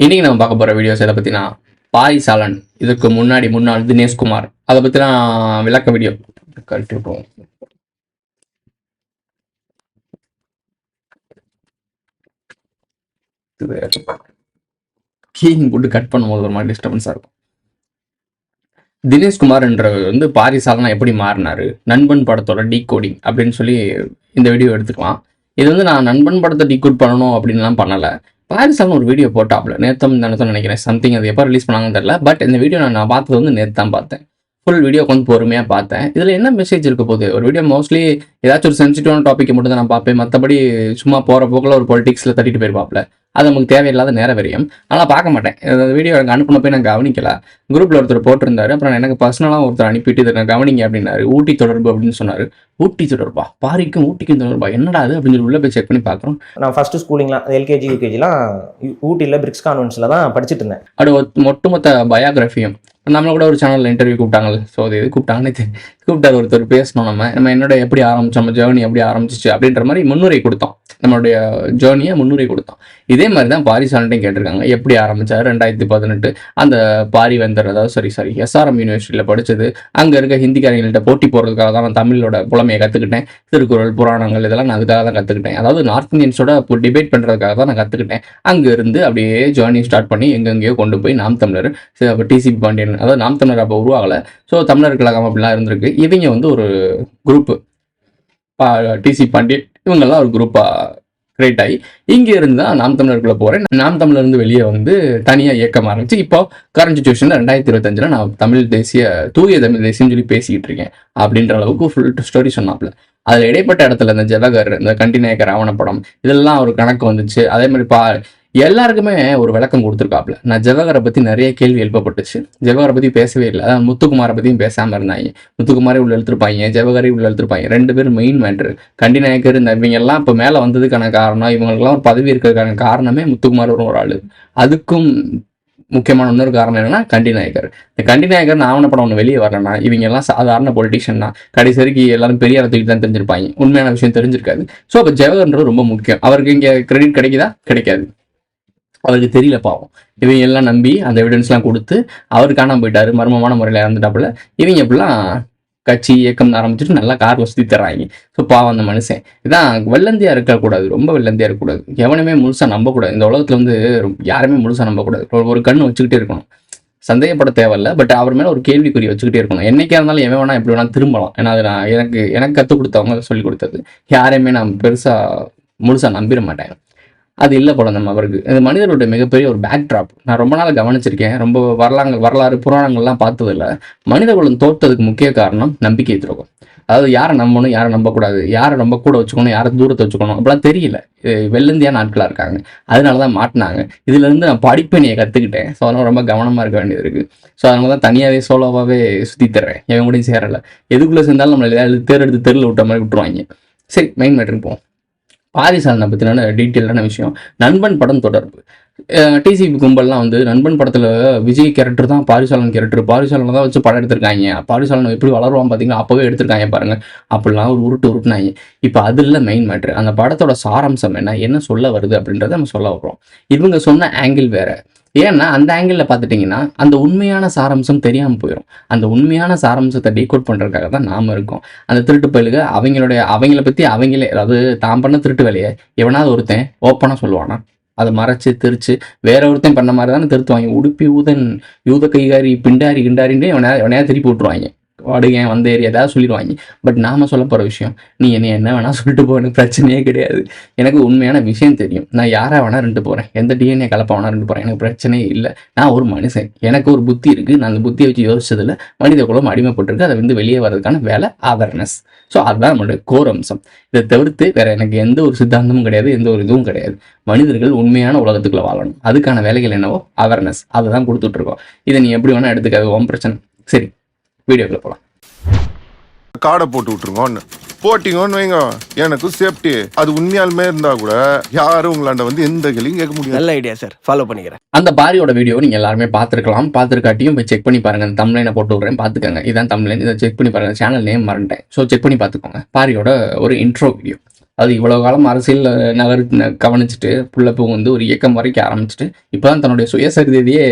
இன்னைக்கு நம்ம பார்க்க போற வீடியோஸ் எதை பத்தினா பாரிசாலன், இதுக்கு முன்னாள் தினேஷ்குமார், அதை பத்தினா விளக்க வீடியோ கட்டிப்போம். கீங் போட்டு கட் பண்ணும்போது ஒரு மாதிரி டிஸ்டர்பன்ஸா இருக்கும். தினேஷ்குமார் என்ற பாரிசாலனா எப்படி மாறினாரு, நண்பன் படத்தோட டீகோடிங் அப்படின்னு சொல்லி இந்த வீடியோ எடுத்துக்கலாம். இது நான் நண்பன் படத்தை டீகோட் பண்ணணும் அப்படின்லாம் பண்ணலை. பாரிசாலன் ஒரு வீடியோ போட்டாப்ல நேத்தம் நினைக்கிறேன், சம்திங் அது எப்போ ரிலீஸ் பண்ணாங்கன்னு தெரியல. பட் இந்த வீடியோ நான் பார்த்தது நேற்று தான் பார்த்தேன். ஃபுல் வீடியோ கொஞ்சம் பொறுமையாக பார்த்தேன். இதில் என்ன மெசேஜ் இருக்க போகுது? ஒரு வீடியோ மோஸ்ட்லி ஏதாச்சும் ஒரு சென்சிட்டிவான டாப்பிக்கை மட்டும் தான் நான் பார்ப்பேன். மற்றபடி சும்மா போகிற போக்கில் ஒரு பொலிட்டிக்ஸில் தட்டிட்டு போயிருப்பாப்ல. அது நமக்கு தேவையில்லாத நேர விரியம். ஆனால் பார்க்க மாட்டேன். இந்த வீடியோ எனக்கு அனுப்பின போய் நான் கவனிக்கல. குரூப்பில் ஒருத்தர் போட்டிருந்தாரு. அப்புறம் எனக்கு பர்சனலாக ஒருத்தர் அனுப்பிட்டு இதை நான் கவனிங்க அப்படின்னாரு. ஊட்டி தொடர்பு அப்படின்னு சொன்னார். ஊட்டி தொடர்பா? பாரிக்கும் ஊட்டிக்கும் தொடர்பா? என்னடா அது அப்படின்னு சொல்லி உள்ள போய் செக் பண்ணி பார்க்குறோம். நான் ஃபர்ஸ்ட் ஸ்கூலிங்லாம் எல்கேஜி யூகேஜிலாம் ஊட்டியில் பிரிக்ஸ் கான்வென்ட்ஸில் தான் படிச்சுட்டு இருந்தேன். அது ஒட்டுமொத்த பயோகிராஃபியும் நம்மளை கூட ஒரு சேனலில் இன்டர்வியூ கூப்பிட்டாங்க. ஸோ அது எது கூப்பிட்டாங்கன்னு கூப்பிட்டாரு ஒருத்தர், பேசணும். நம்ம என்னோட எப்படி ஆரம்பிச்சோம், நம்ம ஜேர்னி எப்படி ஆரம்பிச்சிச்சு அப்படின்ற மாதிரி முன்னுரை கொடுத்தோம். நம்மளுடைய ஜேர்னியை முன்னுரை கொடுத்தோம். இதே மாதிரி தான் பாரிசாலன்ட்டையும் கேட்டிருக்காங்க. எப்படி ஆரம்பிச்சாரு 2018 அந்த பாரிவேந்தர், அதாவது சாரி எஸ்ஆர்எம் யூனிவர்சிட்டியில் படித்தது. அங்கே இருக்க ஹிந்திக்காரங்கள்ட்ட போட்டி போடுறதுக்காக தான் நான் தமிழோட புலமையை கற்றுக்கிட்டேன். திருக்குறள், புராணங்கள் இதெல்லாம் நான் அதுக்காக தான் கற்றுக்கிட்டேன். அதாவது நார்த் இந்தியன்ஸோட டிபேட் பண்ணுறதுக்காக தான் நான் கற்றுக்கிட்டேன். அங்கே இருந்து அப்படியே ஜேர்னி ஸ்டார்ட் பண்ணி எங்கெங்கேயோ கொண்டு போய் நாம் தமிழர், டிசிபி பாண்டியன், அதாவது நாம் தமிழர் அப்போ உருவாகலை. ஸோ தமிழர் கழகம் அப்படிலாம் இருந்திருக்கு. இவங்க ஒரு குரூப்பு, டிசி பாண்டியன், இவங்கெல்லாம் ஒரு குரூப்பாக கிரியேட் ஆகி இங்கே இருந்து தான் நாம் தமிழருக்குள்ள போகிறேன். நாம் தமிழர்ந்து வெளியே தனியாக இயக்கம் ஆரம்பிச்சு இப்போ கரண்ட் சுச்சுவேஷனில் 2025 நான் தூய தமிழ் தேசியம் சொல்லி பேசிக்கிட்டு இருக்கேன் அப்படின்ற அளவுக்கு ஃபுல் ஸ்டோரி சொன்னாப்ல. அதில் இடைப்பட்ட இடத்துல இந்த ஜவஹர், இந்த கண்டிநாயக்கர் ஆவணப்படம், இதெல்லாம் ஒரு கணக்கு வந்துச்சு. அதே மாதிரி எல்லாருக்குமே ஒரு விளக்கம் கொடுத்துருக்காப்புல. நான் ஜவஹரை பற்றி நிறைய கேள்வி எழுப்பப்பட்டுச்சு. ஜவஹரை பற்றி பேசவே இல்லை. அதான் முத்துக்குமாரை பற்றியும் பேசாமல் இருந்தாங்க. முத்துக்குமாரே உள்ள எழுத்துருப்பாங்க, ஜவஹரை உள்ள எழுத்துருப்பாங்க. 2 பேரும் மெயின் மேட்ரு. கண்டிநாயக்கர் இவங்க எல்லாம் இப்போ மேலே வந்ததுக்கான காரணம், இவங்களுக்கெல்லாம் ஒரு பதவி இருக்கிறதுக்கான காரணமே முத்துக்குமார் ஒரு ஆள். அதுக்கும் முக்கியமான இன்னொரு காரணம் என்னன்னா கண்டிநாயக்கர். இந்த கண்டிநாயக்கர் ஆவணப்படம் ஒன்று வெளியே வரலன்னா இவங்க எல்லாம் சாதாரண பொலிட்டிஷியன் தான். கடைசி வரைக்கும் எல்லாரும் பெரிய இடத்துக்கு தான் தெரிஞ்சிருப்பாங்க. உண்மையான விஷயம் தெரிஞ்சிருக்காது. ஸோ அப்போ ஜவஹர்ன்றது ரொம்ப முக்கியம். அவருக்கு இங்கே கிரெடிட் கிடைக்குதா? கிடைக்காது. அவருக்கு தெரியல, பாவம். இவங்க எல்லாம் நம்பி அந்த எவிடன்ஸ்லாம் கொடுத்து அவர் காணாம போயிட்டாரு, மர்மமான முறையில் இறந்துட்டாப்புல. இவங்க எப்படிலாம் கட்சி இயக்கம் ஆரம்பிச்சுட்டு நல்லா காரில் சுற்றி தர்றாங்க. ஸோ பாவம் அந்த மனுஷன். இதான் வெள்ளந்தியா இருக்கக்கூடாது, ரொம்ப வெள்ளந்தியா இருக்கக்கூடாது. எவனுமே முழுசாக நம்பக்கூடாது. இந்த உலகத்தில் யாருமே முழுசாக நம்பக்கூடாது. ஒரு கண்ணு வச்சுக்கிட்டே இருக்கணும். சந்தேகப்பட தேவையில்லை, பட் அவர் மேலே ஒரு கேள்விக்குறி வச்சுக்கிட்டே இருக்கணும். என்னைக்கா இருந்தாலும் எவன் வேணா எப்படி வேணா திரும்பலாம். ஏன்னா அது எனக்கு கற்றுக் கொடுத்தவங்க சொல்லி கொடுத்தது. யாரையுமே நான் பெருசாக முழுசாக நம்பிட மாட்டேன். அது இல்லை போல நம்ம அவருக்கு. இது மனிதர்களுடைய மிகப்பெரிய ஒரு பேக் ட்ராப். நான் ரொம்ப நாள் கவனிச்சிருக்கேன். ரொம்ப வரலாறு புராணங்கள்லாம் பார்த்ததில்ல. மனிதகுலம் தோற்றதுக்கு முக்கிய காரணம் நம்பிக்கை துரோகம். அதாவது யாரை நம்பணும், யாரை நம்பக்கூடாது, யாரை ரொம்ப கூட வச்சுக்கணும், யாரை தூரத்தை வச்சுக்கணும் அப்படிலாம் தெரியல. வெள்ளந்தியான ஆட்களாக இருக்காங்க. அதனால தான் மாட்டினாங்க. இதுலேருந்து நான் படிப்பணியை கற்றுக்கிட்டேன். ஸோ அதனால் ரொம்ப கவனமாக இருக்க வேண்டியது இருக்குது. ஸோ அதனால தான் தனியாகவே சோலோவாகவே சுற்றி தர்றேன். எவன் கூடயும் சேரலை. எதுக்குள்ளே சேர்ந்தாலும் நம்மளை தேர்தெடுத்து தெருவில் விட்ட மாதிரி விட்டுருவாங்க. சரி, மெயின் மேட்டருக்கு போவோம். பாரிசாலனை பற்றின டீட்டெயிலான விஷயம். நண்பன் படம் தொடர்பு. டிசிபி கும்பல்லாம் நண்பன் படத்தில் விஜய் கேரக்டர் தான் பாரிசாலன் கேரக்டர். பாரிசாலனை தான் வச்சு படம் எடுத்திருக்காங்க. பாரிசாலன் எப்படி வளருவான் பார்த்தீங்கன்னா அப்போவே எடுத்திருக்காங்க பாருங்கள். அப்படிலாம் ஒரு உருட்டுனாங்க. இப்போ அதில் மெயின் மேட்ரு அந்த படத்தோட சாராம்சம் என்ன சொல்ல வருது அப்படின்றத நம்ம சொல்ல வர்றோம். இவங்க சொன்ன ஆங்கிள் வேறு. ஏன்னா அந்த ஆங்கிளில் பார்த்துட்டிங்கன்னா அந்த உண்மையான சாராம்சம் தெரியாமல் போயிடும். அந்த உண்மையான சாராம்சத்தை டீகோட் பண்ணுறதுக்காக தான் நாம் இருக்கோம். அந்த திருட்டு பயிலுக அவங்கள பற்றி அவங்களே, அதாவது தான் பண்ண திருட்டு வேலையை எவனாவது ஒருத்தன் ஓப்பனாக சொல்லுவானா? அதை மறைச்சு திரிச்சு வேற ஒருத்தன் பண்ண மாதிரி தானே திருத்துவாங்க. உடுப்பி யூத கைகாரி பிண்டாரி கிண்டாரின்னு எவனையா திருப்பி விட்டுருவாங்க. வாடுகேன் வந்தேறி ஏதாவது சொல்லிடுவாங்க. பட் நாம சொல்ல போகிற விஷயம், நீ என்ன வேணா சொல்லிட்டு போ, எனக்கு பிரச்சனையே கிடையாது. எனக்கு உண்மையான விஷயம் தெரியும். நான் யாரா வேணா ரெண்டு போகிறேன், எந்த டிஎன்ஏ கலப்பா வேணா ரெண்டு போகிறேன், எனக்கு பிரச்சனையே இல்லை. நான் ஒரு மனுஷன், எனக்கு ஒரு புத்தி இருக்குது. நான் அந்த புத்தியை வச்சு யோசிச்சதில் மனித குலம் அடிமைப்பட்டிருக்கு. அதை வெளியே வர்றதுக்கான வேலை அவேர்னஸ். ஸோ அதுதான் நம்மளுடைய கோர் அம்சம். இதை தவிர்த்து வேற எனக்கு எந்த ஒரு சித்தாந்தமும் கிடையாது, எந்த ஒரு இதுவும் கிடையாது. மனிதர்கள் உண்மையான உலகத்துக்குள்ள வாழணும். அதுக்கான வேலைகள் என்னவோ அவேர்னஸ், அதை தான் கொடுத்துட்ருக்கோம். இதை நீ எப்படி வேணா எடுத்துக்காது, உன் பிரச்சனை. சரி, வீடியோக்குள்ள போகலாம். காடை போட்டு விட்டுருங்க, போட்டிங்கன்னு வைங்க, எனக்கு சேஃப்டி. அது உண்மையாலுமே இருந்தா கூட யாரும் உங்களாண்ட எந்த கேள்வியும் கேட்க முடியாது. நல்ல ஐடியா சார், ஃபாலோ பண்ணிக்கிறேன். அந்த பாரியோட வீடியோ நீங்க எல்லாருமே பார்த்துருக்கலாம். பார்த்துருக்காட்டியும் போய் செக் பண்ணி பாருங்க. அந்த தம்ப்லைனை போட்டு விடுறேன், பார்த்துக்கோங்க. இதான் தம்ப்லைன். இதை செக் பண்ணி பாருங்க. சேனல் நேம் மறந்துட்டேன். ஸோ செக் பண்ணி பார்த்துக்கோங்க. பாரியோட ஒரு இன்ட்ரோ வீடியோ. அது இவ்வளோ காலம் அரசியல் கவனிச்சுட்டு புள்ளப்பூ வந்து ஒரு இயக்கம் வரைக்கும் ஆரம்பிச்சுட்டு இப்போ தான் தன்னுடைய சுயசரிதையே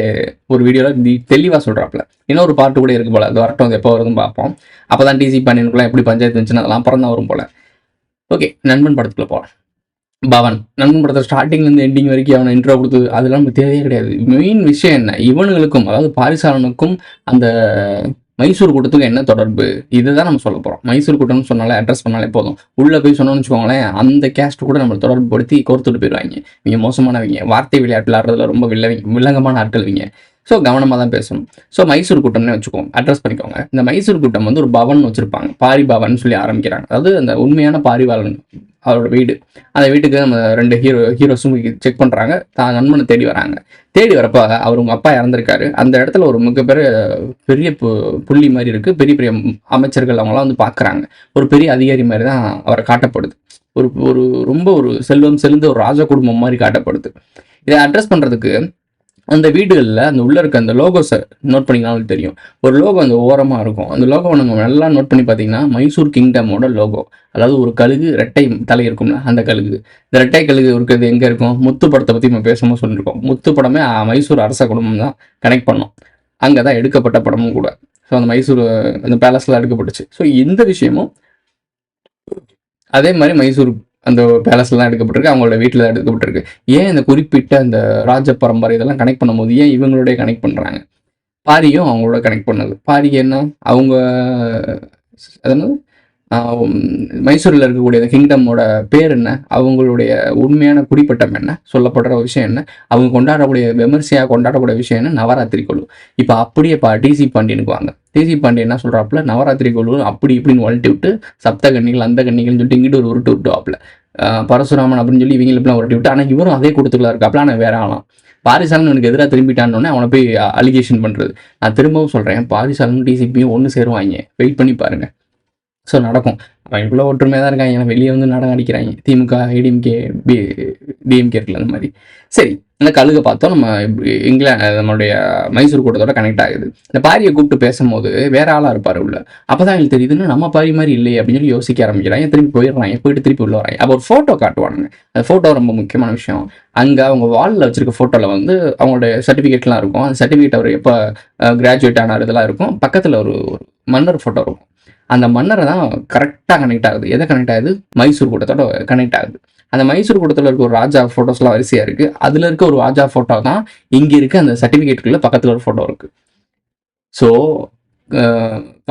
ஒரு வீடியோவில் தெளிவாக சொல்கிறாப்புல. இன்னொரு பாட்டு கூட இருக்கு போல், அது வரட்டும், அது எப்போ வருதுன்னு பார்ப்போம். அப்போ தான் டிசி பாண்டியனுக்குலாம் எப்படி பஞ்சாயத்து இருந்துச்சுன்னு அதெல்லாம் அப்புறம் தான் வரும் போல். ஓகே, நண்பன் படத்துக்குள்ள போகலாம். பவன் நண்பன் படத்தை ஸ்டார்டிங்லேருந்து எண்டிங் வரைக்கும் அவனை இன்ட்ரோ கொடுத்தது அதெல்லாம் நமக்கு தேவையே கிடையாது. மெயின் விஷயம் என்ன, இவனுங்களுக்கும் அதாவது பாரிசாலனுக்கும் அந்த மைசூர் கூட்டத்துக்கு என்ன தொடர்பு, இதுதான் நம்ம சொல்ல போகிறோம். மைசூர் கூட்டம்னு சொன்னாலே அட்ரஸ் பண்ணாலே போதும். உள்ளே போய் சொன்னோம்னு வச்சுக்கோங்களேன், அந்த கேஸ்ட் கூட நம்ம தொடர்பு படுத்தி கோர்த்துட்டு போயிடுவாங்க. இவங்க மோசமானவங்க, வார்த்தை விளையாட்டு விளையாடுறதுல ரொம்ப வில்லங்கமான ஆட்கள் இவங்க. ஸோ கவனமாக தான் பேசணும். ஸோ மைசூர் கூட்டம்னு வச்சுக்கோங்க, அட்ரஸ் பண்ணிக்கோங்க. இந்த மைசூர் கூட்டம் வந்து ஒரு பவன் வச்சுருப்பாங்க, பாரி பவன் சொல்லி ஆரம்பிக்கிறாங்க. அதாவது அந்த உண்மையான பாரிவாளன் அவரோட வீடு. அந்த வீட்டுக்கு நம்ம 2 ஹீரோஸும் செக் பண்ணுறாங்க, தான் நண்பனை தேடி வராங்க. தேடி வரப்போ அவர் உங்கள் அப்பா இறந்துருக்காரு. அந்த இடத்துல ஒரு பெரிய புள்ளி மாதிரி இருக்குது. பெரிய பெரிய அமைச்சர்கள் அவங்களாம் வந்து பார்க்குறாங்க. ஒரு பெரிய அதிகாரி மாதிரி தான் அவரை காட்டப்படுது. ஒரு ரொம்ப ஒரு செல்வம் செலுந்த ஒரு ராஜ குடும்பம் மாதிரி காட்டப்படுது. இதை அட்ரஸ் பண்ணுறதுக்கு அந்த வீடுகளில் அந்த உள்ளே இருக்க அந்த லோகோஸை நோட் பண்ணிங்கனாலும் தெரியும். ஒரு லோகோ அந்த ஓரமாக இருக்கும். அந்த லோகோவை நம்ம நல்லா நோட் பண்ணி பார்த்தீங்கன்னா மைசூர் கிங்டமோட லோகோ. அதாவது ஒரு கழுகு ரெட்டை தலை இருக்கும்ல, அந்த கழுகு. இந்த ரெட்டை கழுகு இருக்கிறது எங்கே இருக்கும், முத்து படத்தை பற்றி நம்ம பேசும்போது சொல்லியிருக்கோம். முத்து படமே மைசூர் அரச குடும்பம் தான் கனெக்ட் பண்ணோம். அங்கே தான் எடுக்கப்பட்ட படமும் கூட. ஸோ அந்த மைசூர் அந்த பேலஸில் எடுக்கப்பட்டுச்சு. ஸோ இந்த விஷயமும் அதே மாதிரி மைசூர் அந்த பேலஸ்ல தான் எடுக்கப்பட்டிருக்கு, அவங்களோட வீட்டில் தான் எடுக்கப்பட்டிருக்கு. ஏன் இந்த குறிப்பிட்ட அந்த ராஜ பரம்பரை இதெல்லாம் கனெக்ட் பண்ணும்போது ஏன் இவங்களோடய கனெக்ட் பண்ணுறாங்க? பாரியும் அவங்களோட கனெக்ட் பண்ணது. பாரிக்கு என்ன, அவங்க அதாவது மைசூரில் இருக்கக்கூடிய அந்த கிங்டமோட பேர் என்ன, அவங்களுடைய உண்மையான குடிப்பட்டம் என்ன, சொல்லப்படுற விஷயம் என்ன, அவங்க கொண்டாடக்கூடிய விமர்சையாக கொண்டாடக்கூடிய விஷயம் என்ன, நவராத்திரி குழு. இப்போ அப்படியே டிசி பாண்டியனுக்கு வாங்க. டிசி பாண்டியன் என்ன சொல்கிறாப்புல, நவராத்திரி குழு அப்படி இப்படின்னு வளர்த்தி விட்டு சப்த கன்னிகள் அந்த கன்னிகள்னு சொல்லிட்டு இங்கிட்டு ஒரு உருட்டு விட்டுவாப்புல. பரசுராமன் அப்படின்னு சொல்லி இவங்களுக்குலாம் உருட்டி விட்டு, ஆனால் இவரும் அதே கூட்டத்துக்குள்ள இருக்காப்புல. ஆனால் வேற ஆகலாம். பாரிசாலன் எனக்கு எதிராக திரும்பிட்டான்னு அவனை போய் அலிகேஷன் பண்ணுறது. நான் திரும்பவும் சொல்கிறேன், பாரிசாலனும் டிசிபியும் ஒன்று சேருவாங்க, வெயிட் பண்ணி பாருங்கள். ஸோ நடக்கும். அவங்களுக்குள்ள ஒற்றுமையாக தான் இருக்காங்க, ஏன்னா வெளியே வந்து நாடகம் அடிக்கிறாங்க. திமுக, ஏடிஎம்கே, டிஎம்கே இருக்குல்ல, அந்த மாதிரி. சரி, அந்த கழுகை பார்த்தோம். நம்ம நம்மளுடைய மைசூர் கூட்டத்தோட கனெக்ட் ஆகுது. இந்த பாரியை கூப்பிட்டு பேசும்போது வேற ஆளாக இருப்பார் உள்ள. அப்போ தான் எங்களுக்கு தெரியுதுன்னு நம்ம பாரி மாதிரி இல்லையே அப்படின்னு சொல்லி யோசிக்க ஆரம்பிக்கிறாங்க. திருப்பி போயிட்டு திருப்பி உள்ள வராங்க. அப்போ ஒரு ஃபோட்டோ காட்டுவானுங்க. அந்த ஃபோட்டோ ரொம்ப முக்கியமான விஷயம். அங்கே அவங்க வாலில் வச்சிருக்க ஃபோட்டோவில் வந்து அவங்களுடைய சர்டிஃபிகேட்லாம் இருக்கும். அந்த சர்டிஃபிகேட் அவர் எப்போ கிராஜுவேட் ஆனார் இதெல்லாம் இருக்கும். பக்கத்தில் ஒரு மன்னர் ஃபோட்டோ இருக்கும். அந்த மன்னரை தான் கரெக்டாக கனெக்ட் ஆகுது. எதை கனெக்ட் ஆகுது, மைசூர் கூட்டத்தோட கனெக்ட் ஆகுது. அந்த மைசூர் கூட்டத்தில் இருக்க ஒரு ராஜா ஃபோட்டோஸ்லாம் வரிசையாக இருக்குது. அதில் இருக்க ஒரு ராஜா ஃபோட்டோ தான் இங்கே இருக்க அந்த சர்டிஃபிகேட்டுக்குள்ளே பக்கத்தில் ஒரு ஃபோட்டோ இருக்குது. ஸோ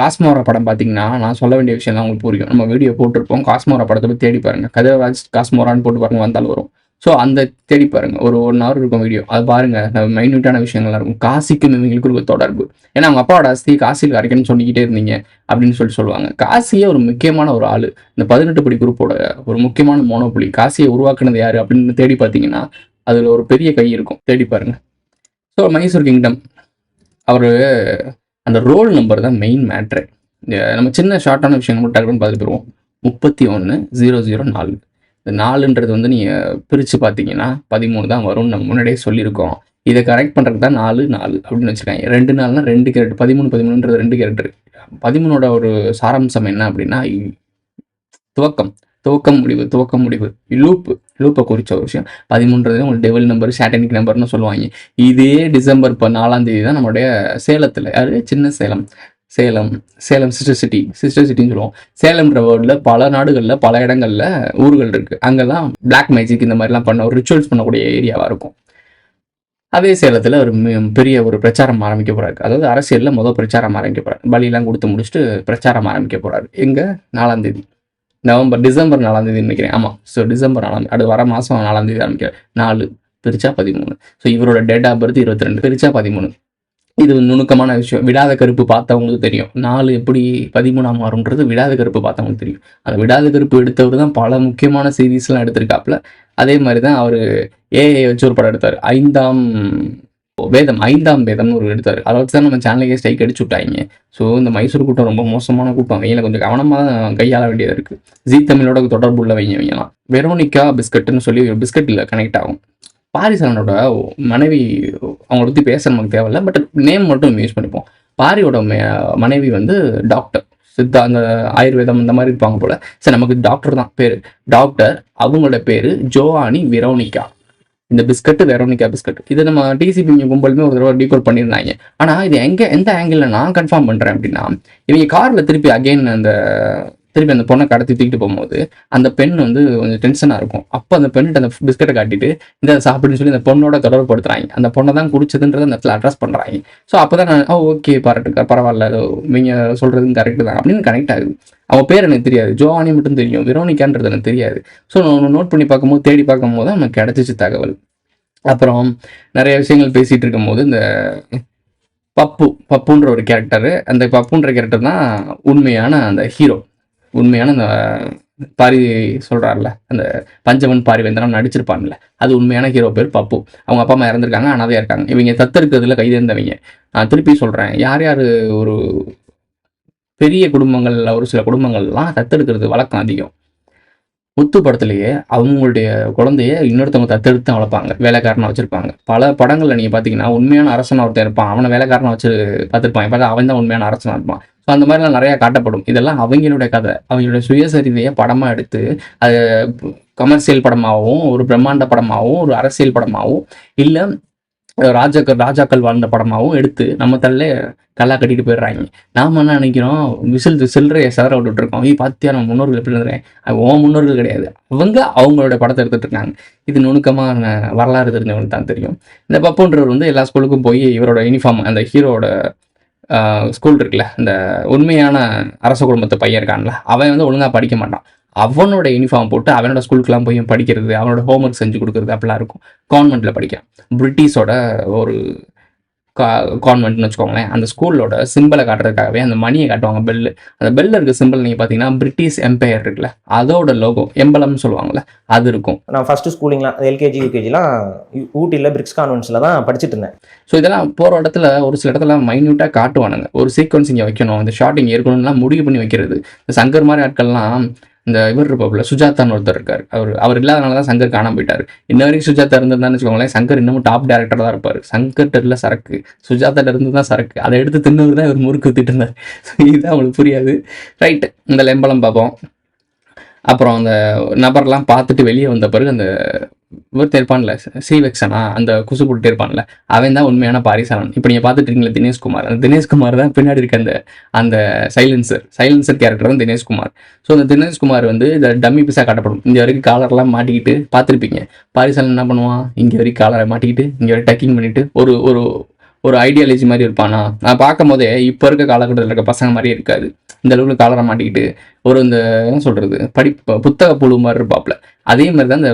காஸ்மோரா படம் பார்த்தீங்கன்னா, நான் சொல்ல வேண்டிய விஷயம்லாம் உங்களுக்கு புரியும். நம்ம வீடியோ போட்டிருப்போம். காஸ்மோரா படத்தை போய் தேடி பாருங்கள். கதிரராஜ் காஸ்மோரான்னு போட்டு பாருங்கள், வந்தாலும் வரும். ஸோ அந்த தேடி பாருங்கள். ஒரு 1 hour இருக்கும் வீடியோ, அது பாருங்கள். மைன்யூட்டான விஷயங்கள்லாம் இருக்கும். காசிக்கும் இவங்களுக்கு ஒரு தொடர்பு. ஏன்னா அவங்க அப்பாவோட அஸ்தி காசியில் கரைக்கணும்னு சொல்லிக்கிட்டே இருந்தீங்க அப்படின்னு சொல்லுவாங்க. காசியே ஒரு முக்கியமான ஒரு ஆள். இந்த 18 படி குரூப்போட ஒரு முக்கியமான மோனோபுலி. காசியை உருவாக்குனது யார் அப்படின்னு தேடி பார்த்தீங்கன்னா அதில் ஒரு பெரிய கை இருக்கும். தேடி பாருங்கள். ஸோ மைசூர் கிங்டம் அவர் அந்த ரோல் நம்பர் தான் மெயின் மேட்ரு. நம்ம சின்ன ஷார்ட்டான விஷயம் மட்டும் டக்குன்னு பார்த்துட்டு போயிடுவோம். 31,004. இந்த 4ன்றது வந்து நீங்கள் பிரித்து பார்த்தீங்கன்னா 13 தான் வரும்னு நம்ம முன்னாடியே சொல்லியிருக்கோம். இதை கரெக்ட் பண்ணுறதுக்கு தான் 4 அப்படின்னு வச்சுருக்காங்க. 2 4னா 2 கேரக்டர். 13 2 கேரக்டர். 13ஓட ஒரு சாராம்சம் என்ன அப்படின்னா துவக்கம் முடிவு லூப்பை குறித்த ஒரு விஷயம். 13 உங்களுக்கு டெவல் நம்பர், சாட்டனிக் நம்பர்னு சொல்லுவாங்க. இதே டிசம்பர் 4ஆம் தேதி தான் நம்மளுடைய சேலத்தில், யாரு, சின்ன சேலம் சிஸ்டர் சிட்டின்னு சொல்லுவோம். சேலம்ன்ற வேர்டில் பல நாடுகளில் பல இடங்களில் ஊர்கள் இருக்குது. அங்கெல்லாம் பிளாக் மேஜிக் இந்த மாதிரிலாம் பண்ண ஒரு ரிச்சுவல்ஸ் பண்ணக்கூடிய ஏரியாவாக இருக்கும். அதே சேலத்தில் ஒரு பெரிய ஒரு பிரச்சாரம் ஆரம்பிக்க போகிறாரு. அதாவது அரசியலில் பிரச்சாரம் ஆரம்பிக்க போகிறார். பலியெல்லாம் கொடுத்து முடிச்சுட்டு பிரச்சாரம் ஆரம்பிக்க போகிறாரு. எங்கே, 4ஆம் தேதி டிசம்பர் 4ஆம் தேதி நினைக்கிறேன். ஆமாம். ஸோ டிசம்பர் 4ஆம் தேதி, அது வர மாதம் 4ஆம் தேதி ஆரம்பிக்கிறார். 4 பிரிச்சா 13. ஸோ இவரோட டேட் ஆஃப் பர்த் 22 பிரிச்சா 13. இது நுணுக்கமான விஷயம். விடாத கருப்பு பார்த்தவங்களுக்கு தெரியும் 4 எப்படி 13ஆம் மாறும்ன்றது. விடாத கருப்பு பார்த்தவங்களுக்கு தெரியும். அந்த விடாத கருப்பு எடுத்தவர் தான் பல முக்கியமான சீரீஸ்லாம் எடுத்திருக்காப்புல. அதே மாதிரி தான் அவர் ஏஐ வச்சு ஒரு படம் எடுத்தார். 5ஆம் வேதம்னு ஒரு எடுத்தார். அதை வச்சு தான் நம்ம சேனலுக்கே ஸ்ட்ரைக் அடிச்சு விட்டாங்க. ஸோ இந்த மைசூர் கூட்டம் ரொம்ப மோசமான கூட்டம். இவங்களை கொஞ்சம் கவனமாக தான் கையாள வேண்டியதாக இருக்குது. ஜீ தமிழோட தொடர்பு உள்ள வைங்கலாம். வெரோனிகா பிஸ்கட்னு சொல்லி ஒரு பிஸ்கட்டில் கனெக்ட் ஆகும். பாரிசாலனோட மனைவி, அவங்கள பற்றி பேச நமக்கு தேவையில்லை, பட் நேம் மட்டும் யூஸ் பண்ணிப்போம். பாரியோட மனைவி வந்து டாக்டர். சித்தா அந்த ஆயுர்வேதம் இந்த மாதிரி இருப்பாங்க போல். சரி, நமக்கு டாக்டர் தான் பேர். டாக்டர், அவங்களோட பேர் ஜோவானி வெரோனிகா. இந்த பிஸ்கட் வெரோனிகா பிஸ்கட். இது நம்ம டிசிபி கும்பலுமே ஒரு தடவை டீகோட் பண்ணியிருந்தாங்க. ஆனால் இது எந்த ஆங்கிளில் நான் கன்ஃபார்ம் பண்ணுறேன் அப்படின்னா, இவங்க காரில் திருப்பி அந்த பொண்ணை கடத்தி தூக்கிட்டு போகும்போது அந்த பெண் வந்து கொஞ்சம் டென்ஷனாக இருக்கும். அப்போ அந்த பெண்ணிட்ட அந்த பிஸ்கட்டை காட்டிட்டு இந்த சாப்பிடுன்னு சொல்லி அந்த பொண்ணோட தொடர்புபடுத்துறாங்க. அந்த பொண்ணை தான் குடிச்சதுன்றதை அந்த இடத்துல அட்ரஸ் பண்ணுறாங்க. ஸோ அப்போ தான் நான் ஓகே பரவாயில்ல, நீங்கள் சொல்கிறதும் கரெக்டு தான் அப்படின்னு கனெக்ட் ஆகுது. அவன் பேர் எனக்கு தெரியாது, ஜோவானி மட்டும் தெரியும், வெரோனிகான்றது எனக்கு தெரியாது. ஸோ நோட் பண்ணி பார்க்கும்போது, தேடி பார்க்கும்போது தான் நமக்கு கிடச்சிச்சு தகவல். அப்புறம் நிறைய விஷயங்கள் பேசிகிட்டு இருக்கும்போது இந்த பப்புன்ற ஒரு கேரக்டரு, அந்த பப்புன்ற கேரக்டர் தான் உண்மையான அந்த ஹீரோ. உண்மையான அந்த பாரி சொல்கிறார்ல, அந்த பஞ்சவன் பாரிவேந்தரம் நடிச்சிருப்பான்ல, அது உண்மையான ஹீரோ பேர் பப்பு. அவங்க அப்பா அம்மா இறந்துருக்காங்க, அனாதையாக இருக்காங்க. இவங்க தத்தெடுக்கிறதுல கைதேர்ந்தவங்க. நான் திருப்பி சொல்கிறேன், யார் ஒரு பெரிய குடும்பங்கள்ல ஒரு சில குடும்பங்கள்லாம் தத்தெடுக்கிறது வழக்கம் அதிகம். முத்து படத்துலேயே அவங்களுடைய குழந்தைய இன்னொருத்தவங்க தத்தெடுத்து வளர்ப்பாங்க, வேலைக்காரனை வச்சுருப்பாங்க. பல படங்களில் நீங்கள் பார்த்தீங்கன்னா உண்மையான அரசனை ஒருத்தன் இருப்பான், அவனை வேலைக்காரனை வச்சு பார்த்துருப்பாங்க. பார்த்தா அவன் தான் உண்மையான அரசனாக இருப்பான். ஸோ அந்த மாதிரிலாம் நிறையா காட்டப்படும். இதெல்லாம் அவங்களுடைய கதை, அவங்களுடைய சுயசரிதையை படமாக எடுத்து அது கமர்ஷியல் படமாகவும், ஒரு பிரம்மாண்ட படமாகவும், ஒரு அரசியல் படமாகவும், இல்லை ராஜாக்கள் வாழ்ந்த படமாகவும் எடுத்து நம்ம தள்ள கல்லா கட்டிட்டு போயிடுறாங்க. நாம் என்ன நினைக்கிறோம், சில்லறையை செதற விட்டுட்டு இருக்கோம். பார்த்தியா நம்ம முன்னோர்கள் எப்படி இருந்துறேன், அவன் முன்னோர்கள் கிடையாது, அவங்களோட படத்தை எடுத்துட்டு இருக்காங்க. இது நுணுக்கமான வரலாறு தெரிஞ்சவங்களுக்கு தான் தெரியும். இந்த பப்புன்றவர் வந்து எல்லா ஸ்கூலுக்கும் போய் இவரோட யூனிஃபார்ம், அந்த ஹீரோட ஸ்கூல் இருக்குல்ல, இந்த உண்மையான அரச குடும்பத்தை பையன் இருக்கான்ல, அவன் வந்து ஒழுங்காக படிக்க மாட்டான். அவனோட யூனிஃபார்ம் போட்டு அவனோட ஸ்கூலுக்குலாம் போய் படிக்கிறது, அவனோட ஹோம்ஒர்க் செஞ்சு கொடுக்குறது அப்படிலாம் இருக்கும். கான்வென்ட்டில் படிக்கிறான். பிரிட்டிஷோட ஒரு கான்வென்ட்னு வச்சுக்கோங்களேன். அந்த ஸ்கூலோட சிம்பிளை காட்டுறதுக்காகவே அந்த மணியை காட்டுவாங்க, பெல்லு. அந்த பெல்ல இருக்க சிம்பிள் நீங்கள் பார்த்தீங்கன்னா பிரிட்டிஷ் எம்பையர் இருக்குல்ல, அதோட லோகோ எம்பலம்னு சொல்லுவாங்கள்ல, அது இருக்கும். நான் ஃபஸ்ட்டு ஸ்கூலிங்லாம் எல்கேஜி யூகேஜிலாம் ஊட்டியில் பிரிக்ஸ் கான்வென்ட்ஸில் தான் படிச்சுட்டு இருந்தேன். ஸோ இதெல்லாம் போகிற இடத்துல ஒரு சில இடத்துல மைன்யூட்டாக காட்டுவானுங்க. ஒரு சீக்வன்ஸ் இங்கே வைக்கணும், இந்த ஷார்ட் இங்கே இருக்கணும்லாம் முடிவு பண்ணி வைக்கிறது. இந்த சங்கர் மாதிரி ஆட்கள்லாம், இந்த இவர் இருப்பாப்புல சுஜாதான்னு ஒருத்தர் இருக்கார், அவர் இல்லாதனால தான் சங்கர் காணாம போயிட்டார். இன்ன வரைக்கும் சுஜாதா இருந்திருந்தான்னு வச்சுக்கோங்களேன், சங்கர் இன்னமும் டாப் டேரக்டர் தான் இருப்பார். சங்கர்கிட்ட இல்லை சரக்கு, சுஜாதாட்ட இருந்து தான் சரக்கு. அதை எடுத்து தின்னவர் தான் இவர் முறுக்கு ஊற்றிட்டு இருந்தார். இதுதான் அவங்களுக்கு புரியாது. ரைட்டு, இந்த லெம்பலம் பார்ப்போம். அப்புறம் அந்த நபர்லாம் பார்த்துட்டு வெளியே வந்த பிறகு அந்த இவர் இருப்பான்ல ஸ்ரீவெக்ஷனா, அந்த குசு போட்டு இருப்பான்ல, அவன் தான் உண்மையான பாரிசாலன். இப்போ நீங்கள் பார்த்துட்டு இருக்கீங்களா தினேஷ்குமார், அந்த தினேஷ்குமார் தான் பின்னாடி இருக்க அந்த சைலன்சர் கேரக்டர் தான் தினேஷ்குமார். ஸோ அந்த தினேஷ்குமார் வந்து இந்த டம்மி பீஸாக காட்டப்படும். இங்கே வரைக்கும் காலர்லாம் மாட்டிக்கிட்டு பார்த்துருப்பீங்க. பாரிசாலன் என்ன பண்ணுவான், இங்கே வரைக்கும் காலரை மாட்டிக்கிட்டு இங்கே வரைக்கும் டக்கிங் பண்ணிட்டு ஒரு ஐடியாலஜி மாதிரி இருப்பானா. நான் பார்க்கும் போதே இப்போ இருக்க காலகட்டத்தில் இருக்க பசங்க மாதிரியே இருக்காது. இந்த அளவுக்கு காலரை மாட்டிக்கிட்டு இந்த என்ன சொல்கிறது, புத்தக புழு மாதிரி இருப்பாப்புல. அதே மாதிரி தான் இந்த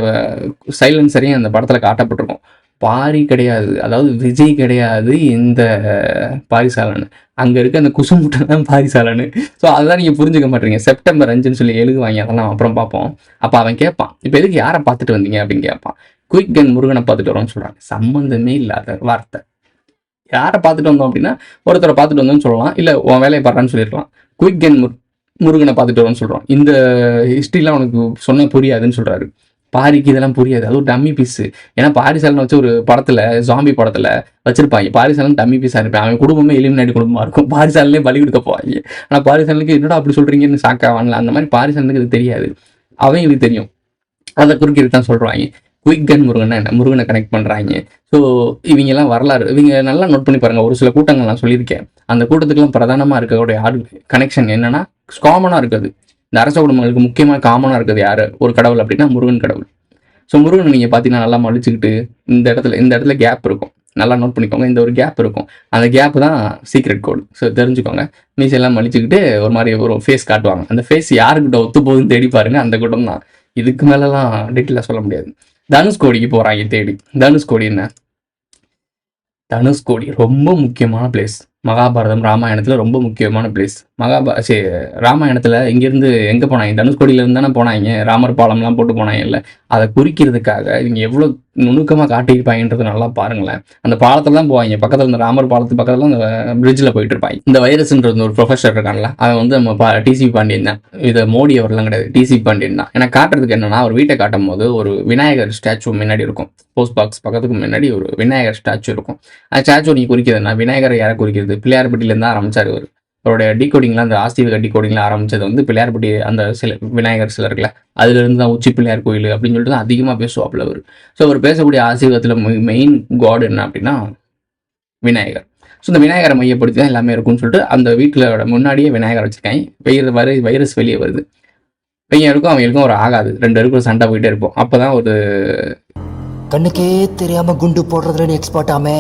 சைலன்சரையும் அந்த படத்தில் காட்டப்பட்டிருக்கும். பாரி கிடையாது, அதாவது விஜய் கிடையாது இந்த பாரிசாலன். அங்கே இருக்க அந்த குசுமுட்டை தான் பாரிசாலன். ஸோ அதெல்லாம் நீங்கள் புரிஞ்சுக்க மாட்டீங்க. செப்டம்பர் 5ன்னு சொல்லி எழுதுவாங்க, அதெல்லாம் அப்புறம் பார்ப்போம். அப்போ அவன் கேட்பான், இப்போ எதுக்கு யாரை பார்த்துட்டு வந்தீங்க அப்படின்னு கேட்பான். குயிக் கன் முருகனை பார்த்துட்டு வரோன்னு சொல்கிறாங்க. சம்மந்தமே இல்லாத வார்த்தை. யாரை பார்த்துட்டு வந்தோம் அப்படின்னா ஒருத்தரை பார்த்துட்டு வந்தோம்னு சொல்லலாம், இல்லை உன் வேலையை பாடுறான்னு சொல்லிடலாம். குயிக் கன் முருகனை பார்த்துட்டு வரோன்னு சொல்கிறோம். இந்த ஹிஸ்ட்ரிலாம் உனக்கு சொன்னால் புரியாதுன்னு சொல்கிறாரு. பாரிக்கு இதெல்லாம் புரியாது, அது ஒரு டம்மி பீஸு. ஏன்னா பாரிசாலன் வச்சு ஒரு படத்தில், ஜாம்பி படத்தில் வச்சிருப்பாங்க, பாரிசாலன் டம்மி பீஸாக இருப்பேன். அவன் குடும்பமே எலிமினேட் குடும்பமாக இருக்கும், பாரிசாலனே பலி கொடுக்க போவாங்க. ஆனால் பாரிசாலனுக்கு என்னடா அப்படி சொல்கிறீங்கன்னு ஷாக்காவான்ல, அந்த மாதிரி பாரிசாலனுக்கு இது தெரியாது, அவன் இது தெரியும். அதை குறுக்கிட்டு தான் சொல்கிறாங்க. குயிக் கன் முருகனை என்ன, முருகனை கனெக்ட் பண்ணுறாங்க. ஸோ இவங்கெல்லாம் வரலாறு இவங்க நல்லா நோட் பண்ணி பாருங்கள். ஒரு சில கூட்டங்கள் நான் சொல்லியிருக்கேன், அந்த கூட்டத்துக்குலாம் பிரதானமாக இருக்கக்கூடிய கனெக்ஷன் என்னென்னா காமனாக இருக்குது. இந்த அரச குடும்பங்களுக்கு முக்கியமாக காமனாக இருக்குது யார், ஒரு கடவுள் அப்படின்னா முருகன் கடவுள். ஸோ முருகன் நீங்கள் பார்த்தீங்கன்னா நல்லா மலிச்சுக்கிட்டு இந்த இடத்துல கேப் இருக்கும், நல்லா நோட் பண்ணிக்கோங்க. இந்த ஒரு கேப் இருக்கும், அந்த கேப் தான் சீக்ரெட் கோடு. ஸோ தெரிஞ்சுக்கோங்க. மீசெல்லாம் மலிச்சுக்கிட்டு ஒரு மாதிரி ஒரு ஃபேஸ் காட்டுவாங்க. அந்த ஃபேஸ் யாருக்கிட்ட ஒத்து போகுதுன்னு தேடி பாருங்க, அந்த கூட்டம் தான். இதுக்கு மேலெல்லாம் டீட்டெயிலாக சொல்ல முடியாது. தனுஷ்கோடிக்கு போகிறாங்க தேடி. தனுஷ்கோடி என்ன, தனுஷ்கோடி ரொம்ப முக்கியமான பிளேஸ். மகாபாரதம் ராமாயணத்தில் ரொம்ப முக்கியமான பிளேஸ். ராமாயணத்தில் இங்கேருந்து எங்கே போனாங்க, தனுஷ்கோடியிலேருந்து தானே போனாங்க. ராமர் பாலம்லாம் போட்டு போனாங்க இல்லை, அதை குறிக்கிறதுக்காக இவங்க எவ்வளோ நுணுக்கமாக காட்டியிருப்பாங்கன்றது நல்லா பாருங்களேன். அந்த பாலத்தில் தான் போவாங்க, பக்கத்தில் இந்த ராமர் பாலத்து பக்கத்தில் அந்த பிரிட்ஜில் போயிட்டு இருப்பாங்க. இந்த வைரஸ்ன்றது ஒரு ப்ரொஃபஸர் இருக்கான்ல, அவன் வந்து நம்ம டிசி பாண்டியன் தான். இது மோடி அவர்லாம் கிடையாது, டிசி பாண்டியன் தான். ஏன்னா காட்டுறதுக்கு என்னன்னா, ஒரு வீட்டை காட்டும் போது ஒரு விநாயகர் ஸ்டாச்சு முன்னாடி இருக்கும், போஸ்ட் பாக்ஸ் பக்கத்துக்கு முன்னாடி ஒரு விநாயகர் ஸ்டாச்சு இருக்கும். அந்த ஸ்டாச்சு நீ குறிக்கிறதுனா விநாயகரை யாரை குறிக்கிறது, பிள்ளையார்பட்டியிலேருந்து தான் ஆரம்பிச்சார். அவருடைய டீகோடிங்லாம் அந்த ஆஸ்திக டீகோடிங்லாம் ஆரம்பிச்சது வந்து பிள்ளையார்பட்டி அந்த சில விநாயகர் சிலை இருக்குல்ல, அதுலேருந்து தான் உச்சி பிள்ளையார் கோயில் அப்படின்னு சொல்லிட்டு தான் அதிகமாக பேசுவாப்புல அவர். ஸோ அவர் பேசக்கூடிய ஆசீர்வாதத்தில் மெயின் காட் என்ன அப்படின்னா விநாயகர். ஸோ இந்த விநாயகரை மையப்படுத்தி தான் எல்லாமே இருக்கும்னு சொல்லிட்டு அந்த வீட்டில் முன்னாடியே விநாயகர் வச்சுருக்காங்க. வைரஸ் வெளியே வருது, பையனுக்கும் அவங்களுக்கும் ஒரு ஆகாது, 2 பேருக்கும் சண்டை போயிட்டே இருப்போம். அப்போ தான் ஒரு கண்ணுக்கே தெரியாம குண்டு போடுறதுல எக்ஸ்பர்ட் ஆமே.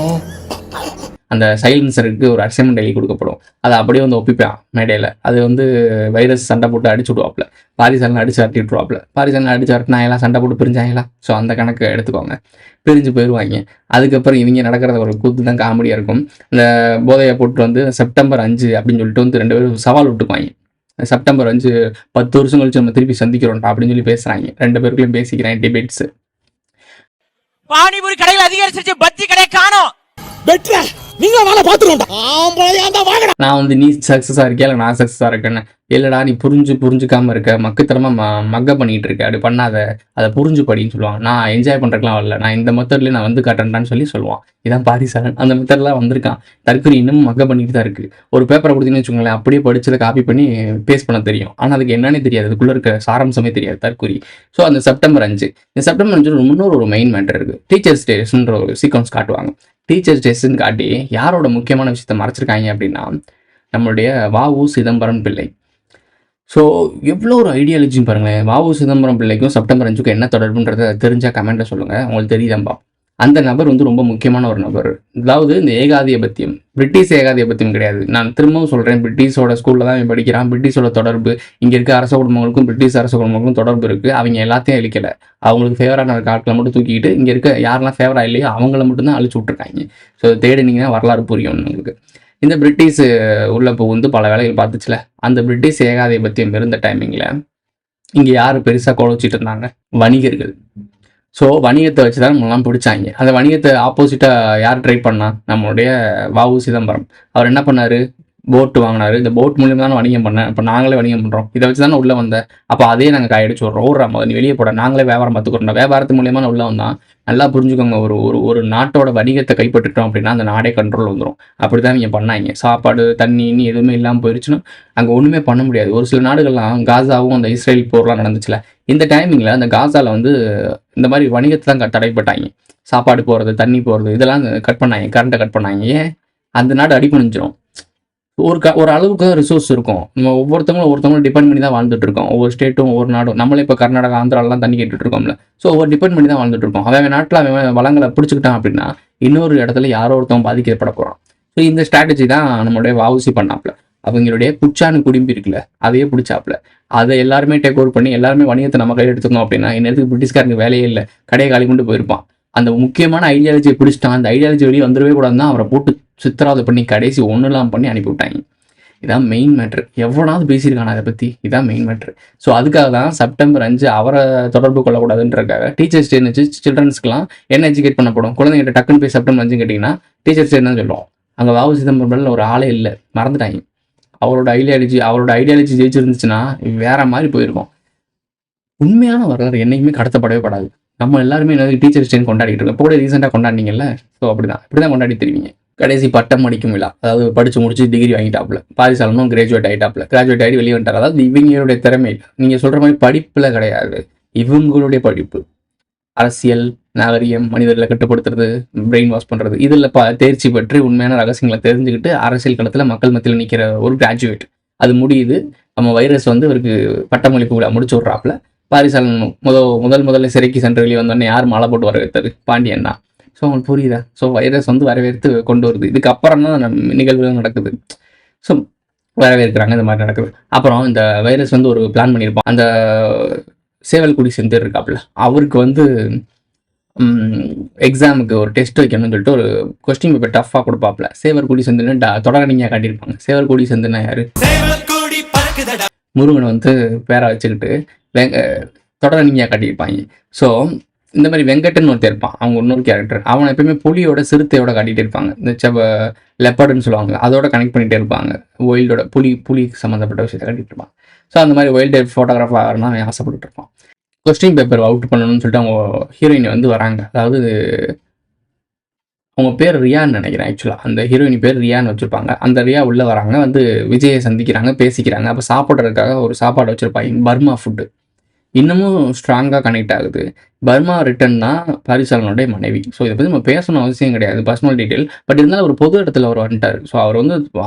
அந்த சைலன்சருக்கு ஒரு அசைன்மெண்ட் எழுதி கொடுக்கப்படும். அதை அப்படியே வந்து ஒப்பிப்பான் மேடையில். அது வந்து வைரஸ் சண்டை போட்டு அடிச்சு விடுவாப்புல, பாரிசாலெலாம் அடிச்சு அரட்டி விட்டுருவாப்புல. பாரிசாலெலாம் அடிச்சு அரட்டினாங்களா, சண்டை போட்டு பிரிஞ்சாங்களா, ஸோ அந்த கணக்கு எடுத்துக்கோங்க. பிரிஞ்சு போயிடுவாங்க. அதுக்கப்புறம் இவங்க நடக்கிறத ஒரு கூத்து தான் காமெடியாக இருக்கும். இந்த போதையை போட்டு வந்து செப்டம்பர் 5 அப்படின்னு சொல்லிட்டு வந்து 2 பேரும் சவால் விட்டுக்குவாங்க. செப்டம்பர் 5 10 வருஷம் கழிச்சு நம்ம திருப்பி சந்திக்கிறோம்டா அப்படின்னு சொல்லி பேசுகிறாங்க. 2 பேருக்குள்ளேயும் பேசிக்கிறேன் டிபேட்ஸ். பானிபூரி கடைகள் அதிகரிச்சிருச்சு, பத்தி கடை காணோம். நான் வந்து நீ சக்ஸஸாக இருக்கியா இல்லை நான் சக்ஸஸாக இருக்கேன்னு, இல்லைடா நீ புரிஞ்சுக்காமல் இருக்க, மக்கத்தனமாக மக்க பண்ணிகிட்டு இருக்க, அப்படி பண்ணாத, அதை புரிஞ்சு படின்னு சொல்லுவாங்க. நான் என்ஜாய் பண்ணுறதுலாம் வரல, நான் இந்த மெத்தட்லேயே நான் வந்து காட்டுறேன்டான்னு சொல்லுவான். இதான் பாரிசாலன். அந்த மெத்தட்லாம் வந்திருக்கான். தற்கொலை இன்னமும் மக்க பண்ணிட்டு தான் இருக்குது. ஒரு பேப்பரை கொடுத்தீங்கன்னு வச்சுக்கோங்களேன், அப்படியே படிச்சதை காப்பி பண்ணி பேஸ்ட் பண்ண தெரியும், ஆனால் அதுக்கு என்னன்னே தெரியாது, அதுக்குள்ளே இருக்க சாராம்சமே தெரியாது தற்கொலை. ஸோ அந்த செப்டம்பர் 5 இந்த செப்டம்பர் 5 இன்னொரு ஒரு மெயின் மேட்டர் இருக்குது. டீச்சர்ஸ் டேஸ்ன்ற ஒரு சீக்வன்ஸ் காட்டுவாங்க. டீச்சர்ஸ் டேஸ்ன்னு காட்டி யாரோட முக்கியமான விஷயத்த மறைச்சிருக்காங்க அப்படின்னா நம்மளுடைய வ.உ. சிதம்பரம் பிள்ளை. ஸோ எவ்வளோ ஒரு ஐடியாலஜின்னு பாருங்களேன். வ.உ. சிதம்பரம் பிள்ளைக்கும் செப்டம்பர் 5க்கும் என்ன தொடர்புன்றதை தெரிஞ்சால் கமெண்ட்டில் சொல்லுங்கள், உங்களுக்கு தெரியுதாம்பா. அந்த நபர் வந்து ரொம்ப முக்கியமான ஒரு நபர். அதாவது இந்த ஏகாதிபத்தியம், பிரிட்டிஷ் ஏகாதிபத்தியம் கிடையாது. நான் திரும்பவும் சொல்கிறேன், பிரிட்டிஷோட ஸ்கூலில் தான் படிக்கிறான். பிரிட்டிஷோட தொடர்பு, இங்கே இருக்க அரச குடும்பங்களுக்கும் பிரிட்டிஷ் அரச குடும்பங்களுக்கும் தொடர்பு இருக்குது. அவங்க எல்லாத்தையும் அழிக்கலை. அவங்களுக்கு ஃபேவரான ஆட்களை மட்டும் தூக்கிக்கிட்டு இங்கே இருக்க யாரெல்லாம் ஃபேவராக இல்லையோ அவங்கள மட்டும்தான் அழிச்சு விட்ருக்காங்க. ஸோ தேடினீங்கன்னா வரலாறு புரியும் உங்களுக்கு. இந்த பிரிட்டிஷ் உள்ள வந்து பல வேலைகள் பார்த்துச்சுல, அந்த பிரிட்டிஷ் ஏகாதிபத்தியம் இருந்த டைமிங்கில் இங்கே யார் பெருசாக குழச்சிட்டு இருந்தாங்க? வணிகர்கள். ஸோ வணிகத்தை வச்சு தான் நம்மளாம் பிடிச்சாங்க. அந்த வணிகத்தை ஆப்போசிட்டாக யார் ட்ரை பண்ணா? நம்மளுடைய வ.உ. சிதம்பரம். அவர் என்ன பண்ணார்? போட்டு வாங்கினார். இந்த போட் மூலியமாக தான் வணிகம் பண்ணேன், இப்போ நாங்களே வணிகம் பண்ணுறோம், இதை வச்சு தானே உள்ளே வந்தேன், அப்போ அதே நாங்கள் காயடிச்சு விட்றோம், ஓடுறா முதல் நீ வெளியே போட, நாங்களே வியாபாரம் பார்த்துக்கிறோம். வியாபாரத்து மூலியமாக நான் உள்ளே வந்தான். நல்லா புரிஞ்சுக்கோங்க, ஒரு நாட்டோட வணிகத்தை கைப்பற்றிட்டோம் அப்படின்னா அந்த நாடே கண்ட்ரோல் வந்துடும். அப்படி தான் இங்கே பண்ணாங்க. சாப்பாடு தண்ணி இன்னும் எதுவுமே இல்லாமல் போயிடுச்சுன்னா அங்கே ஒன்றுமே பண்ண முடியாது. ஒரு சில நாடுகள்லாம் காசாவும் அந்த இஸ்ரேல் போர்லாம் நடந்துச்சுல, இந்த டைமிங்கில் அந்த காசாவில் வந்து இந்த மாதிரி வணிகத்தை தான் தடைப்பட்டாங்க. சாப்பாடு போகிறது, தண்ணி போகிறது, இதெல்லாம் கட் பண்ணாங்க, கரண்ட்டை கட் பண்ணாங்க. ஏன்? அந்த நாடு அடிப்பணிஞ்சிடும். ஒரு அளவுக்கு தான் ரிசோர்ஸ் இருக்கும். நம்ம ஒவ்வொருத்தவங்களும் டிபெண்ட் பண்ணி தான் வாழ்ந்துட்டு இருக்கோம். ஒவ்வொரு ஸ்டேட்டும் ஒவ்வொரு நாடும். நம்மளே இப்போ கர்நாடகா ஆந்திராலாம் தண்ணி கேட்டுட்டு இருக்கோம்ல. ஸோ ஒவ்வொரு டிபெண்ட் பண்ணி தான் வாழ்ந்துட்டு இருக்கோம். அவன் நாட்டில் அவன் வளங்களை பிடிச்சிக்கிட்டான் அப்படின்னா இன்னொரு இடத்துல யாரோ ஒருத்தவங்க பாதிக்கப்பட போகிறான். ஸோ இந்த ஸ்ட்ராட்டஜி தான் நம்மளுடைய வ.உ.சி பண்ணாப்புல. அவங்களுடைய குச்சானு குடிம்பி இருக்குல்ல, அதையே பிடிச்சாப்புல. அதை எல்லாருமே டேக் ஓவர் பண்ணி எல்லாருமே வணிகத்தை நம்ம கையில் எடுத்துக்கணும் அப்படின்னா இந்நேரத்துக்கு பிரிட்டிஷ்காரங்க வேலையே இல்லை, கடையை காலி கொண்டு போயிருப்பான். அந்த முக்கியமான ஐடியாலஜியை பிடிச்சிட்டான். அந்த ஐடியாலஜி வெளியே வந்துடவே கூடாதுன்னா அவரை போட்டு சித்திராவதை பண்ணி கடைசி ஒன்றுலாம் பண்ணி அனுப்பிவிட்டாங்க. இதான் மெயின் மேட்ரு. எவ்வளோனாவது பேசியிருக்கான அதை பற்றி. இதான் மெயின் மேட்ரு. ஸோ அதுக்காக தான் செப்டம்பர் 5 அவரை தொடர்பு கொள்ளக்கூடாதுன்றக்காக டீச்சர்ஸ் டேன்னு வச்சு சில்ட்ரன்ஸ்க்குலாம் என்ன எஜுகேட் பண்ணப்படும். குழந்தைங்கிட்ட டக்குன்னு போய் செப்டம்பர் 5 கேட்டிங்கன்னா டீச்சர்ஸ் டேன்னு தான் சொல்லுவோம். அங்கே வ.உ. சிதம்பரம் ஒரு ஆளே இல்லை, மறந்துட்டாங்க. அவரோட ஐடியாலஜி ஜெயிச்சிருந்துச்சுன்னா வேற மாதிரி போயிருக்கும். உண்மையான வரலாறு என்றைக்குமே கடத்தப்படவே படாது. நம்ம எல்லாருமே என்ன டீச்சர்ஸ் டேன்னு கொண்டாடிட்டு இருக்கோம். இப்போ கூட ரீசெண்டாக கொண்டாடினீங்கல்ல, ஸோ இப்படி தான் கொண்டாடி தெரிவிங்க. கடைசி பட்டம் அடிக்கும் விழா, அதாவது படித்து முடிச்சு டிகிரி வாங்கிட்டாப்புல. பாரிசாலனும் கிராஜுவேட் ஆகிட்டு வெளியே வந்துட்டார். அதாவது இவங்களுடைய திறமை இல்லை, நீங்கள் சொல்கிற மாதிரி படிப்பில் கிடையாது, இவங்களுடைய படிப்பு. அரசியல், நாகரிகம், மனிதர்களை கட்டுப்படுத்துறது, பிரெயின் வாஷ் பண்ணுறது, இதில் தேர்ச்சி பெற்று உண்மையான ரகசியங்களை தெரிஞ்சுக்கிட்டு அரசியல் களத்தில் மக்கள் மத்தியில் நிற்கிற ஒரு கிராஜுவேட். அது முடியுது. நம்ம வைரஸ் வந்து இவருக்கு பட்டமளிப்பு விழா முடிச்சு விட்றாப்புல. பாரிசாலன் முதல்ல சிறைக்கு சென்று வெளியே வந்தோடனே யார் மாலை போட்டு வரவேற்றது? பாண்டியன் தான். ஸோ அவங்களுக்கு புரியுதா? ஸோ வைரஸ் வந்து வரவேற்று கொண்டு வருது. இதுக்கப்புறம் தான் நிகழ்வுகள் நடக்குது. ஸோ வரவேற்கிறாங்க, இந்த மாதிரி நடக்குது. அப்புறம் இந்த வைரஸ் வந்து ஒரு பிளான் பண்ணியிருப்பான். அந்த சேவல்குடி செஞ்சர் இருக்காப்புல, அவருக்கு வந்து எக்ஸாமுக்கு ஒரு டெஸ்ட் வைக்கணும்னு சொல்லிட்டு ஒரு கொஸ்டின் பேப்பர் டஃப்பாக கொடுப்பாப்புல. சேவல்குடி செந்துன்னு தொடரணியாக காட்டியிருப்பாங்க. சேவல்குடி செந்துன்னா யாரு? முருகனை வந்து பேரை வச்சுக்கிட்டு தொடரணியாக காட்டியிருப்பாங்க. ஸோ இந்த மாதிரி வெங்கட்டன் ஒருத்தர் இருப்பான், அவங்க இன்னொரு கேரக்டர். அவனை எப்பயுமே புலியோட சிறுத்தையோட காட்டிகிட்டே இருப்பாங்க. இந்த லெப்பர்டுன்னு சொல்லுவாங்க, அதோட கனெக்ட் பண்ணிகிட்டே இருப்பாங்க. ஒயில்டோட புலி சம்மந்தப்பட்ட விஷயத்தை காட்டிகிட்டு இருப்பான். ஸோ அந்த மாதிரி வைல்ட் லைஃப் ஃபோட்டோகிராஃபர் ஆகணும்னு அவன் ஆசைப்பட்டு இருப்பான். கொஸ்டின் பேப்பர் அவுட் பண்ணணும்னு சொல்லிட்டு அவங்க ஹீரோயின் வந்து வராங்க. அதாவது அவங்க பேர் ரியான்னு நினைக்கிறேன். ஆக்சுவலாக அந்த ஹீரோயின் பேர் ரியான்னு வச்சுருப்பாங்க. அந்த ரியா உள்ளே வராங்க, வந்து விஜயை சந்திக்கிறாங்க, பேசிக்கிறாங்க. அப்போ சாப்பிட்றதுக்காக ஒரு சாப்பாடு வச்சுருப்பாங்க, பர்மா ஃபுட்டு. இன்னமும் ஸ்ட்ராங்காக கனெக்ட் ஆகுது. பர்மா ரிட்டன் தான் பாரிசாலனுடைய மனைவி. ஸோ இதை பற்றி நம்ம பேசணும் அவசியம் கிடையாது, பர்சனல் டீட்டெயில். பட் இருந்தாலும் ஒரு பொது இடத்துல அவர் வந்துட்டார். ஸோ அவர் வந்து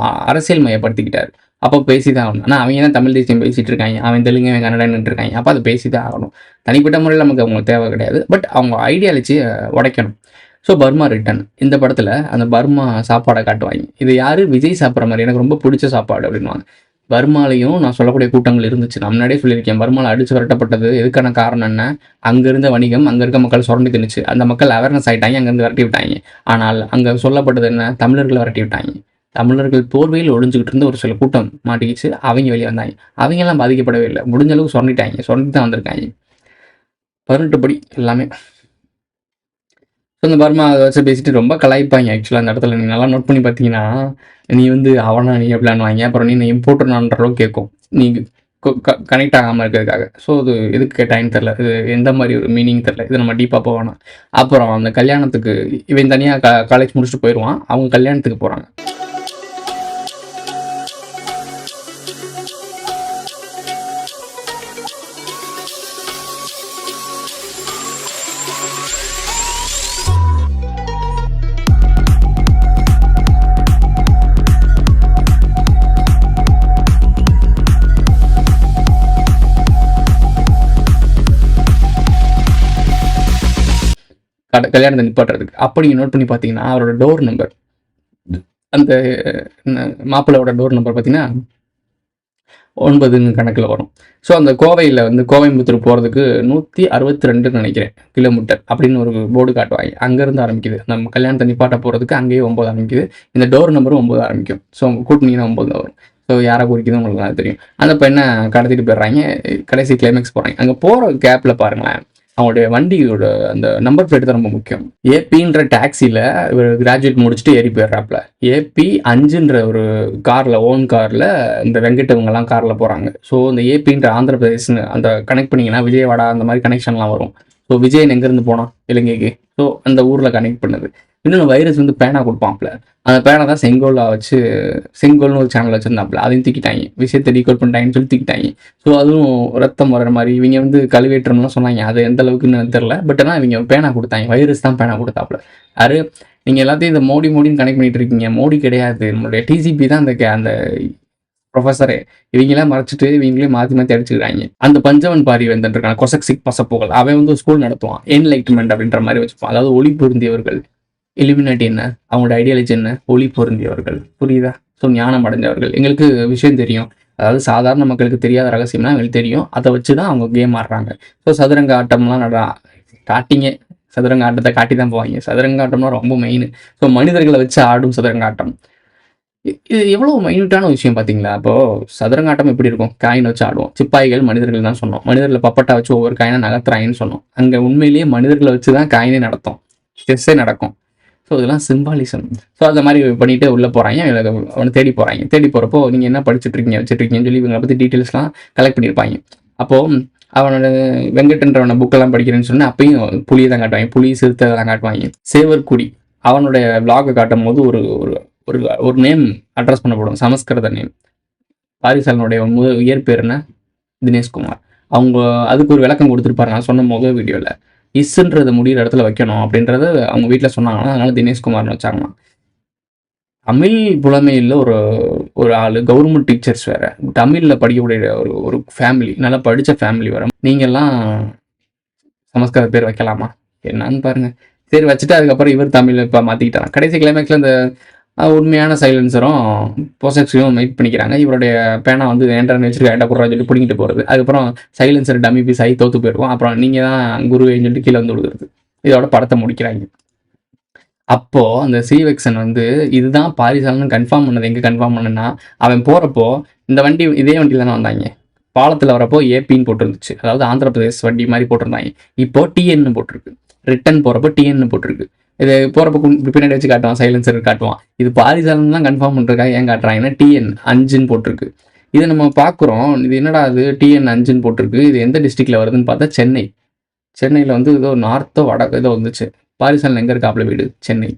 அரசியல் மயப்படுத்திக்கிட்டார். அப்போ பேசி தான் ஆகணும். ஆனால் அவங்க தான் தமிழ் தேசியம் பேசிகிட்டு இருக்காங்க, அவன் தெலுங்கு, அவன் கன்னடன்னு இருக்காங்க. அப்போ அதை பேசி தான் ஆகணும். தனிப்பட்ட முறையில் நமக்கு அவங்களுக்கு தேவை கிடையாது, பட் அவங்க ஐடியாலஜியை உடைக்கணும். ஸோ பர்மா ரிட்டன் இந்த படத்தில் அந்த பர்மா சாப்பாடை காட்டுவாங்க. இது யார்? விஜய் சாப்பிட்ற மாதிரி, எனக்கு ரொம்ப பிடிச்ச சாப்பாடு அப்படின்வாங்க. பர்மாலையும் நான் சொல்லக்கூடிய கூட்டங்கள் இருந்துச்சு. நான் முன்னாடியே சொல்லியிருக்கேன், பர்மாவில் அடித்து விரட்டப்பட்டது எதுக்கான காரணம் என்ன? அங்கே இருந்த வணிகம், அங்கே இருக்க மக்கள் சுரண்டி திணிச்சு. அந்த மக்கள் அவேர்னஸ் ஆகிட்டாங்க, அங்கேருந்து விரட்டி விட்டாங்க. ஆனால் அங்கே சொல்லப்பட்டது என்ன? தமிழர்களை விரட்டி விட்டாங்க. தமிழர்கள் போர்வையில் ஒழிஞ்சுக்கிட்டு இருந்த ஒரு சில கூட்டம் மாட்டிக்கிச்சு, அவங்க வெளியே வந்தாங்க. அவங்கெல்லாம் பாதிக்கப்படவே இல்லை, முடிஞ்ச அளவுக்கு சுரண்டிட்டாங்க, சுரண்டி தான் வந்திருக்காங்க. 18 படி எல்லாமே. ஸோ இந்த பர்மா அதை வச்சு பேசிட்டு ரொம்ப கலாய்ப்பாங்க. ஆக்சுவலாக அந்த இடத்துல நீங்கள் நல்லா நோட் பண்ணி பார்த்தீங்கன்னா, நீ வந்து அவனா நீ எப்படின்னு வாங்க, அப்புறம் நீ இம்போர்ட்டர்னான்ற அளவுக்கு கேட்கும், நீ கனெக்ட் ஆகாமல் இருக்கிறதுக்காக. ஸோ அது எதுக்கு கேட்டாயின்னு தெரில, இது எந்த மாதிரி ஒரு மீனிங் தெரில, இது நம்ம டீப்பாக போவேணாம். அப்புறம் அந்த கல்யாணத்துக்கு இவன் தனியாக காலேஜ் முடிச்சுட்டு போயிடுவான், அவங்க கல்யாணத்துக்கு போகிறாங்க. கல்யாணத்தை நிப்பாட்டுறதுக்கு. அப்போ நீங்கள் நோட் பண்ணி பார்த்தீங்கன்னா அவரோட டோர் நம்பர், அந்த மாப்பிள்ளையோட டோர் நம்பர் பார்த்தீங்கன்னா 9 கணக்கில் வரும். ஸோ அந்த கோவையில் வந்து கோயம்புத்தூர் போகிறதுக்கு 162 நினைக்கிறேன் கிலோமீட்டர் அப்படின்னு ஒரு போர்டு காட்டுவாங்க. அங்கேருந்து ஆரம்பிக்குது, நம்ம கல்யாணத்தை நிப்பாட்ட போகிறதுக்கு அங்கேயே 9 ஆரம்பிக்குது. இந்த டோர் நம்பரும் 9 ஆரம்பிக்கும். ஸோ கூட்டினீங்கன்னா 9 வரும். ஸோ யாரை குறிக்குது உங்களுக்கு நல்லா தெரியும். அந்த பெண்ணை கடத்திட்டு போயிடுறாங்க, கடைசி கிளைமேக்ஸ் போகிறாங்க. அங்கே போகிற கேப்பில் பாருங்களேன், அவங்களுடைய வண்டியோட அந்த நம்பர் பிளேட் தான் ரொம்ப முக்கியம். ஏபின்ற டாக்ஸியில் இவர் கிராஜுவேட் முடிச்சுட்டு ஏறி போயிடுறாப்புல. ஏபி 5ன்ற ஒரு காரில், ஓன் காரில் இந்த வெங்கட்டவங்கெல்லாம் காரில் போகிறாங்க. ஸோ இந்த ஏபின்ற ஆந்திர பிரதேஷ்னு அந்த கனெக்ட் பண்ணிங்கன்னா விஜயவாடா அந்த மாதிரி கனெக்ஷன்லாம் வரும். ஸோ விஜயன் எங்கேருந்து போனான்? இலங்கைக்கு. ஸோ அந்த ஊரில் கனெக்ட் பண்ணுது. இன்னொன்று வைரஸ் வந்து பேனா கொடுப்பான்ல, அந்த பேனை தான் செங்கோலாக வச்சு, செங்கோல்னு ஒரு சேனல் வச்சுருந்தாப்புல, அதையும் தூக்கிட்டாங்க, விஷயத்தை டீகோட் பண்ணிட்டாங்கன்னு சொல்லி தூக்கிட்டாங்க. ஸோ அதுவும் ரத்தம் வர்ற மாதிரி இவங்க வந்து கழுவேற்றம்லாம் சொன்னாங்க, அது எந்த அளவுக்குன்னு தெரில. பட் ஆனால் இவங்க பேனா கொடுத்தாங்க, வைரஸ் தான் பேனா கொடுத்தாப்புல. யாரு? நீங்கள் எல்லாத்தையும் இந்த மோடின்னு கனெக்ட் பண்ணிட்டு இருக்கீங்க. மோடி கிடையாது, நம்மளுடைய டிசிபி தான் அந்த ப்ரொஃபஸரே. இவங்களாம் மறைச்சிட்டு இவங்களே மாற்றி மாற்றி அடிச்சுக்கிறாங்க. அந்த பஞ்சவன் பாரி வந்துருக்காங்க, கொசக்சிக் பசப்புகள், அவன் வந்து ஸ்கூல் நடத்துவான், என்லைட்மெண்ட் அப்படின்ற மாதிரி வச்சுப்பான். அதாவது ஒளி பொருந்தியவர்கள். இலுமினாட்டி என்ன? அவங்களோட ஐடியாலஜி என்ன? ஒளி பொருந்தியவர்கள். புரியுதா? ஸோ ஞானம் அடைஞ்சவர்கள். எங்களுக்கு விஷயம் தெரியும், அதாவது சாதாரண மக்களுக்கு தெரியாத ரகசியம்னா எங்களுக்கு தெரியும், அதை வச்சு தான் அவங்க கேம் ஆடுறாங்க. ஸோ சதுரங்க ஆட்டம்லாம் ஸ்டார்டிங்கே சதுரங்க ஆட்டத்தை காட்டி தான் போவாங்க. சதுரங்க ஆட்டம்னா ரொம்ப மெயின். ஸோ மனிதர்களை வச்சு ஆடும் சதுரங்க ஆட்டம். இது எவ்வளோ மைன்யூட்டான விஷயம் பார்த்தீங்களா? அப்போது சதுரங்க ஆட்டம் எப்படி இருக்கும்? காயின் வச்சு ஆடுவோம். சிப்பாய்கள் மனிதர்கள் தான் சொன்னோம், மனிதர்களை பப்பட்டா வச்சு ஒவ்வொரு காயினை நகர்த்துறாங்கன்னு சொன்னோம். அங்கே உண்மையிலேயே மனிதர்களை வச்சு தான் காயினே நடத்தும், செஸ்ஸே நடக்கும். ஸோ இதெல்லாம் சிம்பாலிசம். ஸோ அந்த மாதிரி பண்ணிட்டு உள்ளே போகிறாங்க, அவனை தேடி போகிறாங்க. தேடி போகிறப்போ நீங்கள் என்ன படிச்சுட்ருக்கீங்க வச்சுட்ருக்கீங்கன்னு சொல்லி இவங்களை பற்றி டீட்டெயில்ஸ்லாம் கலெக்ட் பண்ணியிருப்பாங்க. அப்போது அவனோட வெங்கட்ன்றவனை புக்கெல்லாம் படிக்கிறேன்னு சொன்னால் அப்பயும் புலியை தான் காட்டுவாங்க, புலி சிறுத்தை தான் காட்டுவாங்க. சேவர்குடி அவனுடைய விளாகை காட்டும் போது ஒரு ஒரு ஒரு நேம் அட்ரஸ் பண்ணப்படும், சமஸ்கிருத நேம். பாரிசாலனுடைய இயற்பேர் என்ன? தினேஷ்குமார். அவங்க அதுக்கு ஒரு விளக்கம் கொடுத்துருப்பாரு நான் சொன்ன முதல் வீடியோவில். இஸ்ன்றதை முடிகிற இடத்துல வைக்கணும் அப்படின்றத அவங்க வீட்டில் சொன்னாங்கன்னா, அதனால தினேஷ்குமார்னு வச்சாங்களாம். தமிழ் புலமையில் ஒரு ஆள், கவர்மெண்ட் டீச்சர்ஸ் வேறு, தமிழில் படிக்கக்கூடிய ஒரு ஃபேமிலி, நல்லா படித்த ஃபேமிலி வர, நீங்கள்லாம் சமஸ்கிருத பேர் வைக்கலாமா? என்னன்னு பாருங்கள். சரி வச்சுட்டு அதுக்கப்புறம் இவர் தமிழ் இப்போ மாற்றிக்கிட்டாங்க. கடைசி கிளைமேக்ஸில் இந்த உண்மையான சைலன்சரும் பொசக்ஸையும் மீட் பண்ணிக்கிறாங்க. இவருடைய பேனா வந்து ஏன்டர்னு வச்சுருக்க ஏண்டா குறா சொல்லி பிடிங்கிட்டு போகிறது. அதுக்கப்புறம் சைலன்சர் டம்மி பீஸ் ஆகி தோற்று போயிடுவோம். அப்புறம் நீங்கள் தான் குருவேன்னு சொல்லிட்டு கீழே வந்து விழுகிறது. இதோட படத்தை முடிக்கிறாங்க. அப்போது அந்த சீவெக்சன் வந்து இதுதான் பாரிசாலன்னு கன்ஃபார்ம் பண்ணது. எங்கே கன்ஃபார்ம் பண்ணுன்னா, அவன் போகிறப்போ இந்த வண்டி இதே வண்டியில் தானே வந்தாங்க. பாலத்தில் வரப்போ ஏபின்னு போட்டிருந்துச்சு, அதாவது ஆந்திர பிரதேஷ் வண்டி மாதிரி போட்டிருந்தாங்க. இப்போது டிஎன்னு போட்டிருக்கு. ரிட்டன் போகிறப்போ டிஎன்னு போட்டிருக்கு. இது போகிறப்ப பின்னாடி வச்சு காட்டுவான், சைலன்சர் காட்டுவான். இது பாரிசாலன் தான் கன்ஃபார்ம் பண்ணுறதுக்காக ஏன் காட்டுறாங்கன்னா TN 5ன்னு போட்டிருக்கு. இதை நம்ம பார்க்குறோம், இது என்னடா அது TN 5ன்னு போட்டிருக்கு, இது எந்த டிஸ்ட்ரிக்டில் வருதுன்னு பார்த்தா சென்னையில் வந்து ஏதோ நார்த்தோ வடக்கு ஏதோ வந்துச்சு. பாரிசாலன் எங்கே இருக்காப்புல வீடு? சென்னை.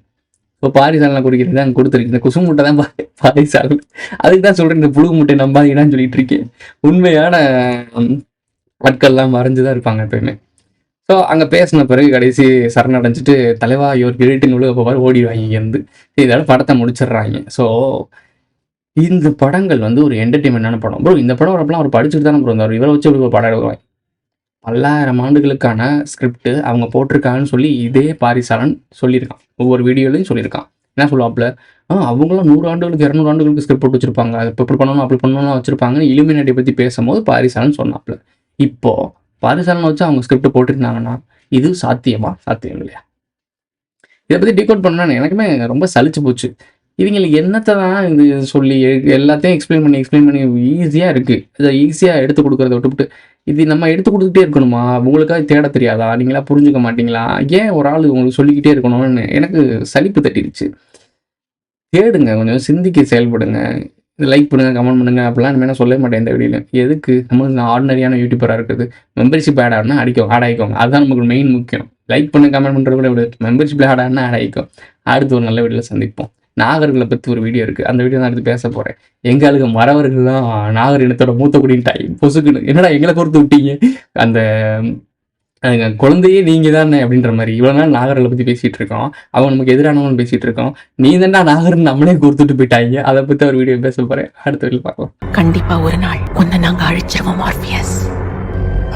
இப்போ பாரிசாலனை குறிக்கிறது அங்கே கொடுத்துருக்கு. இந்த குசு முட்டை தான் பாரிசாலன். அதுக்கு தான் சொல்கிறேன், இந்த புழு முட்டை நம்பாதீங்கன்னு சொல்லிட்டு இருக்கேன். உண்மையான ஆட்கள்லாம் மறைஞ்சுதான் இருப்பாங்க எப்பயுமே. ஸோ அங்கே பேசின பிறகு கடைசி சரணடைஞ்சிட்டு தலைவா இவர் கிரேட்டுன்னு உள்ள போவார், ஓடிடுவாங்க இங்கேருந்து. இதோட படத்தை முடிச்சிடுறாங்க. ஸோ இந்த படங்கள் வந்து ஒரு என்டர்டெயின்மெண்டான படம். ப்ரோ இந்த படம் வரப்பெல்லாம் அவர் படிச்சுட்டு தானே ப்ரோ இருந்தார். இவரை வச்சு ஒரு படம் எடுக்குவாங்க. பல்லாயிரம் ஆண்டுகளுக்கான ஸ்கிரிப்ட் அவங்க போட்டிருக்காங்கன்னு சொல்லி இதே பாரிசாலன் சொல்லியிருக்கான். ஒவ்வொரு வீடியோலையும் சொல்லியிருக்கான். என்ன சொல்லுவாப்புல, அவங்களாம் 100 ஆண்டுகளுக்கு 200 ஆண்டுகளுக்கு ஸ்கிரிப்ட் போட்டு வச்சிருப்பாங்க, அது இப்படி பண்ணணும் அப்படி பண்ணணும் வச்சிருப்பாங்கன்னு இலுமினாட்டி பற்றி பேசும்போது பாரிசாலன் சொன்னாப்புல. இப்போ பாரிசாலனை வச்சு அவங்க ஸ்கிரிப்ட் போட்டிருந்தாங்கன்னா இது சாத்தியம் இல்லையா? இதை பற்றி டிகோட் பண்ணணும்னு எனக்குமே ரொம்ப சலிச்சு போச்சு. இவங்களுக்கு என்னத்தை தான் இது சொல்லி எல்லாத்தையும் எக்ஸ்பிளைன் பண்ணி ஈஸியாக இருக்குது. இதை ஈஸியாக எடுத்து கொடுக்குறத விட்டுவிட்டு இது நம்ம எடுத்து கொடுத்துட்டே இருக்கணுமா? உங்களுக்காக தேட தெரியாதா? நீங்களா புரிஞ்சுக்க மாட்டீங்களா? ஏன் ஒரு ஆள் உங்களுக்கு சொல்லிக்கிட்டே இருக்கணும்னு எனக்கு சலிப்பு தட்டிடுச்சு. தேடுங்க, கொஞ்சம் சிந்திக்க செயல்படுங்க. லைக் பண்ணுங்க, கமெண்ட் பண்ணுங்க அப்படிலாம் நம்ம என்ன சொல்லவே மாட்டேன் இந்த வீடியோவில். எதுக்கு நம்ம ஆர்டினரியான யூடியூபராக இருக்குது. மெம்பர்ஷிப் ஆட் ஆடனா ஆட் ஆகிக்கோங்க. அதுதான் நமக்கு மெயின் முக்கியம். லைக் பண்ணுங்க, கமெண்ட் பண்ணுறத விட மெம்பர்ஷிப் ஆட் ஆடனா ஆட் ஆகிக்கும். அடுத்து ஒரு நல்ல வீடியோவில் சந்திப்போம். நாகர்களை பற்றி ஒரு வீடியோ இருக்குது, அந்த வீடியோ தான் எடுத்து பேச போகிறேன். எங்களுக்கு மறவர்கள் தான் நாகர் இனத்தோட மூத்த குடின்ட்டாய் பொசுக்குன்னு. என்னடா எங்களை பொறுத்து விட்டீங்க, அந்த குழந்தையே நீங்கள் தானே அப்படின்ற மாதிரி. இவ்வளோ நாள் நாகர்களை பற்றி பேசிகிட்டு இருக்கோம், அவங்க நமக்கு எதிரானவங்க பேசிகிட்டு இருக்கோம். நீ தானே நாகர்னு நம்மளே கொடுத்துட்டு போயிட்டாங்க. அதை பற்றி ஒரு வீடியோ பேச போகிறேன். அடுத்த வீடியோ பார்க்கலாம். கண்டிப்பா ஒரு நாள் உன்னை நாங்க அழிச்சிருவோம் மார்பியஸ்.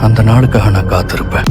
அந்த நாளுக்காக நான் காத்திருப்பேன்.